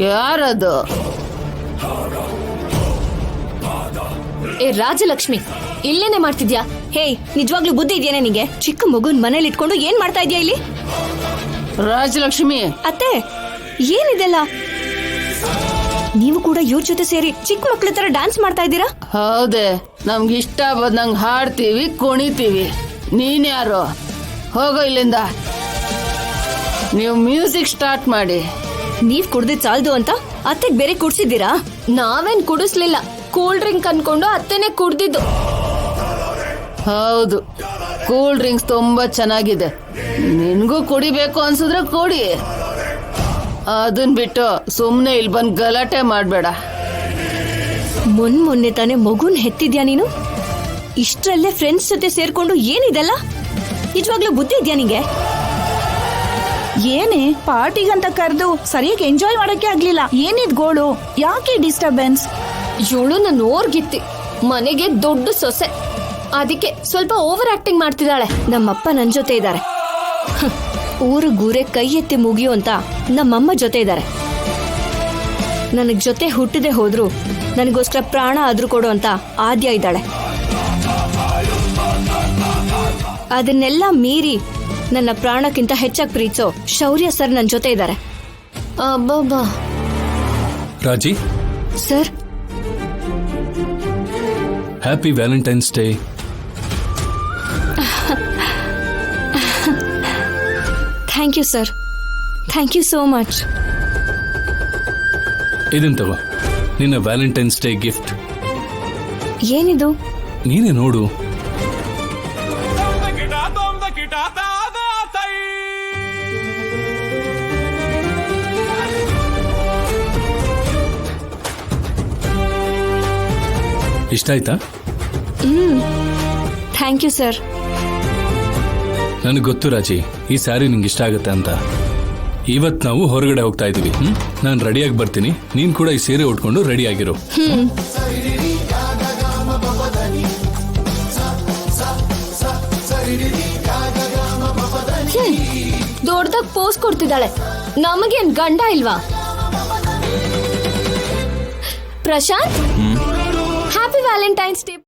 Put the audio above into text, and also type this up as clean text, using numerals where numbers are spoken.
ಯಾರದು? ಏ ರಾಜಲಕ್ಷ್ಮಿ, ಇಲ್ಲೇನೆ ಮಾಡ್ತಿದ್ಯಾ? ಹೇ, ನಿಜವಾಗ್ಲೂ ಬುದ್ಧಿ ಇದೆಯಾ ನಿನಗೆ? ಚಿಕ್ಕ ಮಗುನ್ ಮನೇಲಿ ಇಟ್ಕೊಂಡು ಏನ್ ಮಾಡ್ತಾ ಇದೀಯಾ ಇಲ್ಲಿ? ರಾಜಲಕ್ಷ್ಮಿ, ಅತ್ತೆ, ಏನಿದೆಲ್ಲ? ನೀವು ಕೂಡ ಇವ್ರ ಜೊತೆ ಸೇರಿ ಚಿಕ್ಕ ಮಕ್ಳ ತರ ಡ್ಯಾನ್ಸ್ ಮಾಡ್ತಾ ಇದ್ದೀರಾ? ಹೌದೇ, ನಮ್ಗೆ ಇಷ್ಟ ಬಂದಂಗ್ ಹಾಡ್ತೀವಿ, ಕುಣಿತೀವಿ. ನೀನ್ಯಾರು? ಹೋಗೋ ಇಲ್ಲಿಂದ. ನೀವು ಮ್ಯೂಸಿಕ್ ಸ್ಟಾರ್ಟ್ ಮಾಡಿ. ನೀವ್ ಕುಡ್ದಿದ್ ಸಾಲ್ದು ಅಂತ ಅತ್ತೆಗ್ ಬೇರೆ ಕುಡ್ಸಿದ್ದೀರಾ? ನಾವೇನ್ ಕುಡಿಸ್ಲಿಲ್ಲ, ಕೂಲ್ ಡ್ರಿಂಕ್ ಅನ್ಕೊಂಡು ಅತ್ತೆನೆ ಕುಡ್ದಿದ್ದು. ಹೌದು, ಕೂಲ್ ಡ್ರಿಂಕ್ಸ್ ತುಂಬಾ ಚೆನ್ನಾಗಿದೆ. ನಿನ್ಗೂ ಕುಡಿಬೇಕು ಅನ್ಸಿದ್ರೆ ಕುಡಿ. ಅದನ್ ಬಿಟ್ಟು ಸುಮ್ನೆ ಇಲ್ಲಿ ಬಂದ್ ಗಲಾಟೆ ಮಾಡ್ಬೇಡ. ಮೊನ್ನೆ ತಾನೇ ಮಗುನ್ ಹೆತ್ತಿದ್ಯಾ ನೀನು? ಇಷ್ಟ್ರಲ್ಲೇ ಫ್ರೆಂಡ್ಸ್ ಜೊತೆ ಸೇರ್ಕೊಂಡು ಏನಿದೆಲ್ಲ? ನಿಜವಾಗ್ಲೂ ಬುದ್ಧಿ ಇದ್ಯಾ ನಿಂಗೆ? ಏನೇ ಪಾರ್ಟಿಗಂತ ಕರೆದು ಸರಿಯಾಗಿ ಎಂಜಾಯ್ ಮಾಡಕ್ಕೆ ಆಗ್ಲಿಲ್ಲ. ಏನಿದ್ ಗೋಳು? ಯಾಕೆ ಡಿಸ್ಟರ್ಬೆನ್ಸ್? ಇವಳು ನನ್ನ ಓರ್ಗಿತ್ತಿ, ಮನೆಗೆ ದೊಡ್ಡ ಸೊಸೆ. ಅದಕ್ಕೆ ಸ್ವಲ್ಪ ಓವರ್ ಆಕ್ಟಿಂಗ್ ಮಾಡ್ತಿದ್ದಾಳೆ. ನಮ್ಮಪ್ಪ ನನ್ ಜೊತೆ ಇದ್ದಾರೆ. ಊರಿಗೂರೇ ಕೈ ಎತ್ತಿ ಮುಗಿಯೋ ಅಂತ ನಮ್ಮಮ್ಮ ಜೊತೆ ಇದ್ದಾರೆ. ನನಗ್ ಜೊತೆ ಹುಟ್ಟದೆ ಹೋದ್ರು ನನಗೋಸ್ಕರ ಪ್ರಾಣ ಆದ್ರೂ ಕೊಡು ಅಂತ ಆದ್ಯ ಇದ್ದಾಳೆ. ಅದನ್ನೆಲ್ಲ ಮೀರಿ ನನ್ನ ಪ್ರಾಣಕ್ಕಿಂತ ಹೆಚ್ಚಾಗಿ ಪ್ರೀತಿಸೋ ಶೌರ್ಯ ಸರ್ ನನ್ನ ಜೊತೆ ಇದ್ದಾರೆ. ಅಬ್ಬಬ್ಬಾ. Raji sir, happy Valentine's Day. Thank you sir, thank you so much. ಇದನ್ ತಗೋ, ನಿನ್ನ ವ್ಯಾಲೆಂಟೈನ್ಸ್ ಡೇ ಗಿಫ್ಟ್. ಏನಿದು? ನೀನೇ ನೋಡು. ಇಷ್ಟ ಆಯ್ತಾ? Thank you sir. ನನಗೆ ಗೊತ್ತು ರಾಜಿ, ಈ ಸ್ಯಾರಿ ನಿಂಗೆ ಇಷ್ಟ ಆಗುತ್ತೆ ಅಂತ. ಇವತ್ ನಾವು ಹೊರಗಡೆ ಹೋಗ್ತಾ ಇದೀವಿ. ನಾನು ರೆಡಿಯಾಗಿ ಬರ್ತೀನಿ, ನೀನ್ ಕೂಡ ಈ ಸೀರೆ ಉಟ್ಕೊಂಡು ರೆಡಿ ಆಗಿರು. ದೊಡ್ಡದಾಗ ಪೋಸ್ ಕೊಡ್ತಿದ್ದಾಳೆ. ನಮಗೇನ್ ಗಂಡ ಇಲ್ವಾ? Prashanth, happy Valentine's day.